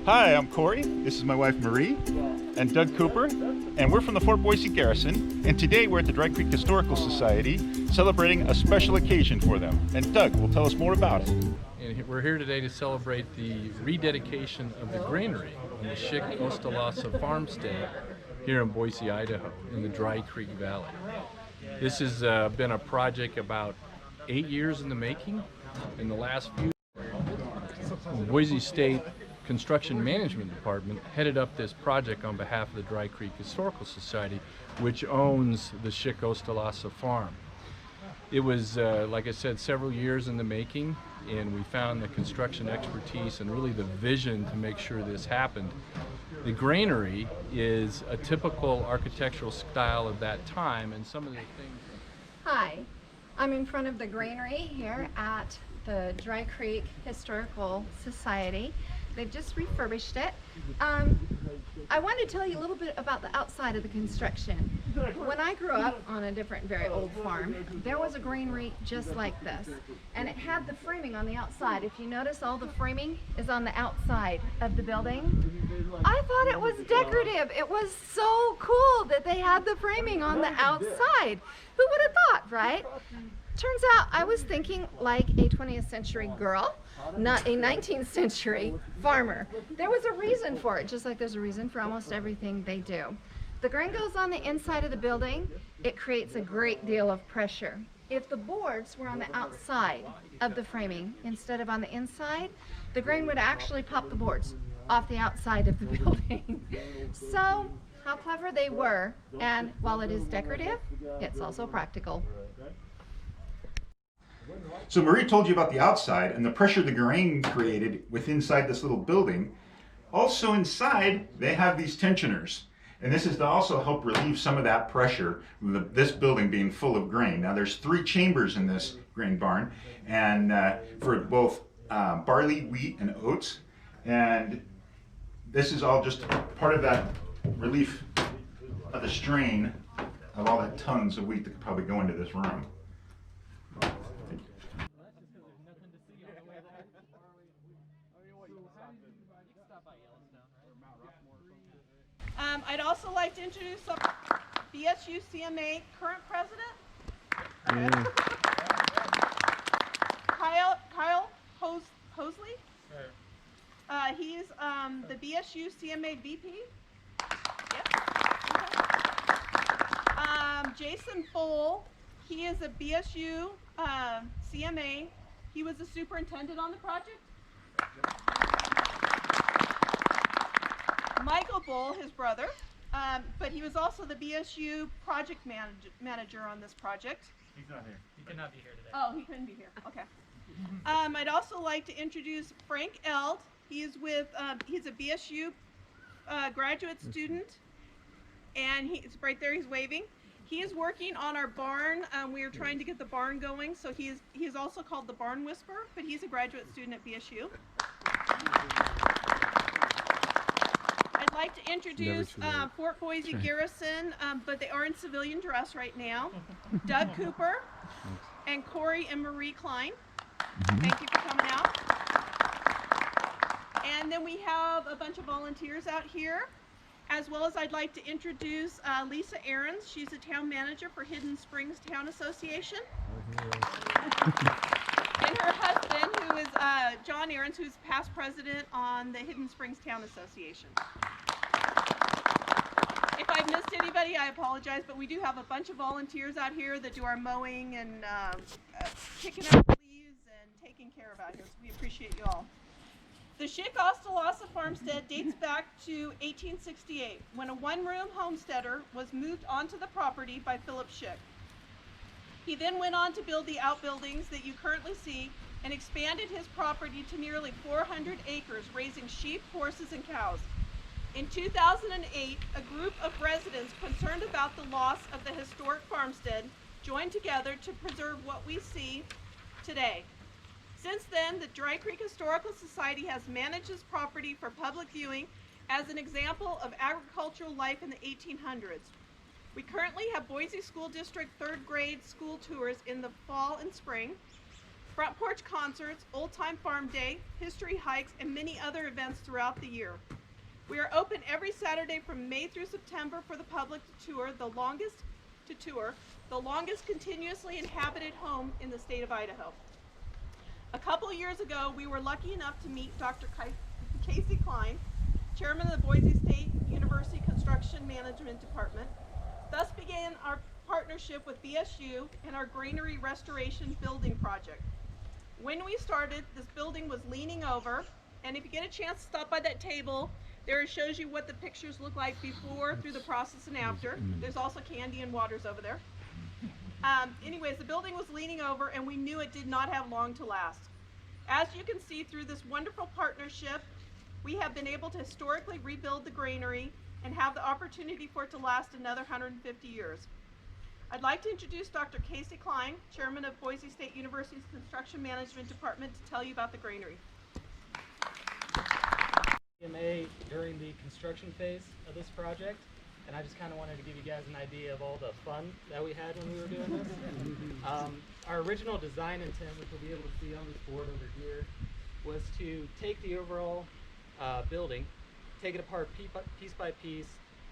Hi, I'm Corey. This is my wife Marie and Doug Cooper, and we're from the Fort Boise Garrison. And today we're at the Dry Creek Historical Society celebrating a special occasion for them. And Doug will tell us more about it. And we're here today to celebrate the rededication of the granary in the Schick Osterlosse farmstead here in Boise, Idaho, in the Dry Creek Valley. This has been a project about 8 years in the making. In the last few, Boise State Construction Management Department headed up this project on behalf of the Dry Creek Historical Society, which owns the Schick Osterlosse farm. It was, like I said, several years in the making, and we found the construction expertise and really the vision to make sure this happened. The granary is a typical architectural style of that time, and some of the things... Hi, I'm in front of the granary here at the Dry Creek Historical Society. They've just refurbished it. I want to tell you a little bit about the outside of the construction. When I grew up on a different, very old farm, there was a granary just like this, and it had the framing on the outside. If you notice, all the framing is on the outside of the building. I thought it was decorative. It was so cool that they had the framing on the outside. Who would have thought, right? Turns out I was thinking like a 20th century girl, not a 19th century farmer. There was a reason for it, just like there's a reason for almost everything they do. The grain goes on the inside of the building. It creates a great deal of pressure. If the boards were on the outside of the framing instead of on the inside, the grain would actually pop the boards off the outside of the building. So, how clever they were, and while it is decorative, it's also practical. So Marie told you about the outside and the pressure the grain created inside this little building. Also inside, they have these tensioners. And this is to also help relieve some of that pressure, this building being full of grain. Now there's 3 chambers in this grain barn, and for both barley, wheat, and oats. And this is all just part of that relief of the strain of all that tons of wheat that could probably go into this room. I'd also like to introduce BSU CMA current president, Kyle Hosley. He's the BSU CMA VP. Yep. Okay. Jason Bohl, he is a BSU CMA. He was the superintendent on the project. Michael Bohl, his brother, but he was also the BSU project manager on this project. He's not here. He cannot be here today. Oh, he couldn't be here. Okay. I'd also like to introduce Frank Eld. He's a BSU graduate student, and he's right there. He's waving. He is working on our barn. We are trying to get the barn going, so he is also called the Barn Whisperer, but he's a graduate student at BSU. I'd like to introduce Fort Boise Garrison, but they are in civilian dress right now. Doug Cooper and Corey and Marie Klein. Thank you for coming out. And then we have a bunch of volunteers out here, as well as I'd like to introduce Lisa Ahrens. She's the town manager for Hidden Springs Town Association. And her husband, who is John Ahrens, who's past president on the Hidden Springs Town Association. If I've missed anybody, I apologize, but we do have a bunch of volunteers out here that do our mowing and picking up leaves and taking care of out here, so we appreciate you all. The Schick Osterlosse farmstead dates back to 1868, when a one-room homesteader was moved onto the property by Philip Schick. He then went on to build the outbuildings that you currently see and expanded his property to nearly 400 acres, raising sheep, horses, and cows. In 2008, a group of residents concerned about the loss of the historic farmstead joined together to preserve what we see today. Since then, the Dry Creek Historical Society has managed this property for public viewing as an example of agricultural life in the 1800s. We currently have Boise School District 3rd grade school tours in the fall and spring. front porch concerts, old time farm day, history hikes, and many other events throughout the year. We are open every Saturday from May through September for the public to tour the longest continuously inhabited home in the state of Idaho. A couple years ago, we were lucky enough to meet Dr. Casey Klein, chairman of the Boise State University Construction Management Department. Thus began our partnership with BSU and our granary restoration building project. When we started, this building was leaning over, and if you get a chance to stop by that table, there it shows you what the pictures look like before, through the process, and after. There's also candy and waters over there. Anyways, the building was leaning over, and we knew it did not have long to last. As you can see, through this wonderful partnership, we have been able to historically rebuild the granary and have the opportunity for it to last another 150 years. I'd like to introduce Dr. Casey Klein, chairman of Boise State University's Construction Management Department, to tell you about the granary. EMA during the construction phase of this project, and I just kind of wanted to give you guys an idea of all the fun that we had when we were doing this. Our original design intent, which you'll be able to see on this board over here, was to take the overall building, take it apart piece by piece,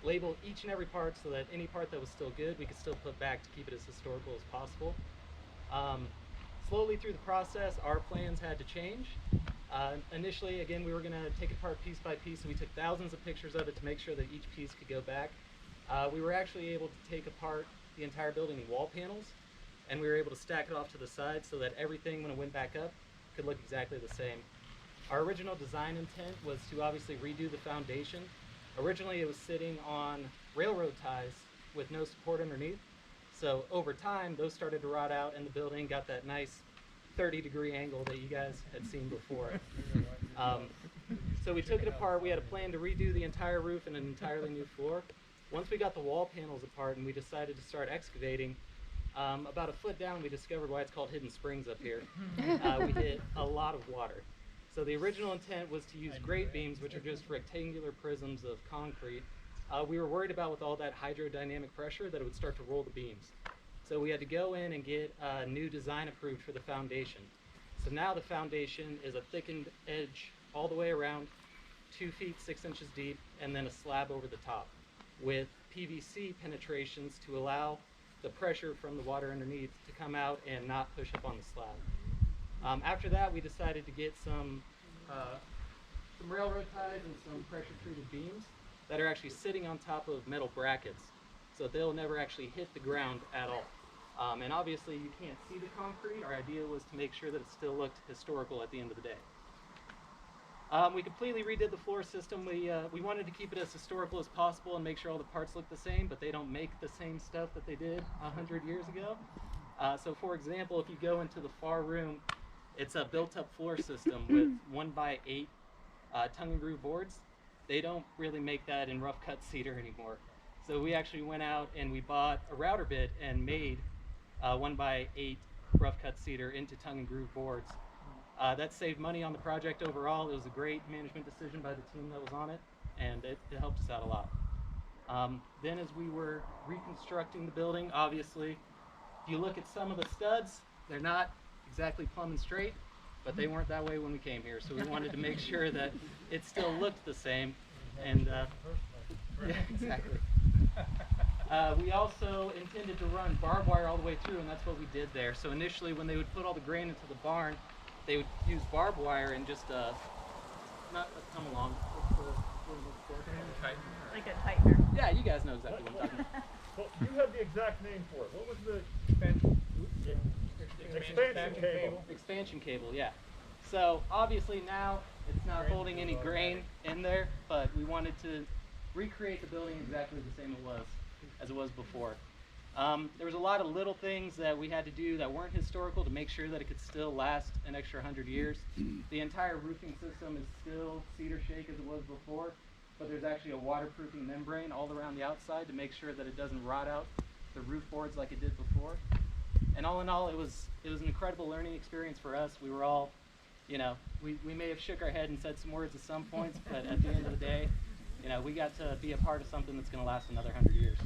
label each and every part so that any part that was still good we could still put back to keep it as historical as possible. Slowly through the process, our plans had to change. Initially, again, we were going to take it apart piece by piece, and we took thousands of pictures of it to make sure that each piece could go back. We were actually able to take apart the entire building in wall panels, and we were able to stack it off to the side so that everything, when it went back up, could look exactly the same. Our original design intent was to obviously redo the foundation. Originally, it was sitting on railroad ties with no support underneath. So over time, those started to rot out, and the building got that nice 30-degree angle that you guys had seen before. So we took it apart. We had a plan to redo the entire roof and an entirely new floor. Once we got the wall panels apart and we decided to start excavating, about a foot down, we discovered why it's called Hidden Springs up here. We hit a lot of water. So the original intent was to use grate beams, which are just rectangular prisms of concrete. We were worried about, with all that hydrodynamic pressure, that it would start to roll the beams. So we had to go in and get a new design approved for the foundation. So now the foundation is a thickened edge all the way around, 2 feet 6 inches deep, and then a slab over the top with PVC penetrations to allow the pressure from the water underneath to come out and not push up on the slab. After that, we decided to get some railroad ties and some pressure-treated beams that are actually sitting on top of metal brackets, so they'll never actually hit the ground at all. And obviously you can't see the concrete. Our idea was to make sure that it still looked historical at the end of the day. We completely redid the floor system. We wanted to keep it as historical as possible and make sure all the parts look the same, but they don't make the same stuff that they did 100 years ago. So for example, if you go into the far room, it's a built-up floor system with 1x8 tongue and groove boards. They don't really make that in rough cut cedar anymore. So we actually went out and we bought a router bit and made 1x8 rough cut cedar into tongue and groove boards. That saved money on the project overall. It was a great management decision by the team that was on it, and it helped us out a lot. Then as we were reconstructing the building, obviously, if you look at some of the studs, they're not exactly plumb and straight, but they weren't that way when we came here. So we wanted to make sure that it still looked the same. And yeah, exactly. We also intended to run barbed wire all the way through, and that's what we did there. So initially, when they would put all the grain into the barn, they would use barbed wire and just come along. Like a tightener. Yeah, you guys know exactly what I'm talking about. Well, you have the exact name for it. What was the expansion cable? Expansion cable, yeah. So obviously now it's not holding any grain in there, but we wanted to recreate the building exactly the same as it was before. There was a lot of little things that we had to do that weren't historical to make sure that it could still last an extra 100 years. The entire roofing system is still cedar shake as it was before, but there's actually a waterproofing membrane all around the outside to make sure that it doesn't rot out the roof boards like it did before. And all in all, it was an incredible learning experience for us. We were all, you know, we may have shook our head and said some words at some points, but at the end of the day, you know, we got to be a part of something that's going to last another 100 years.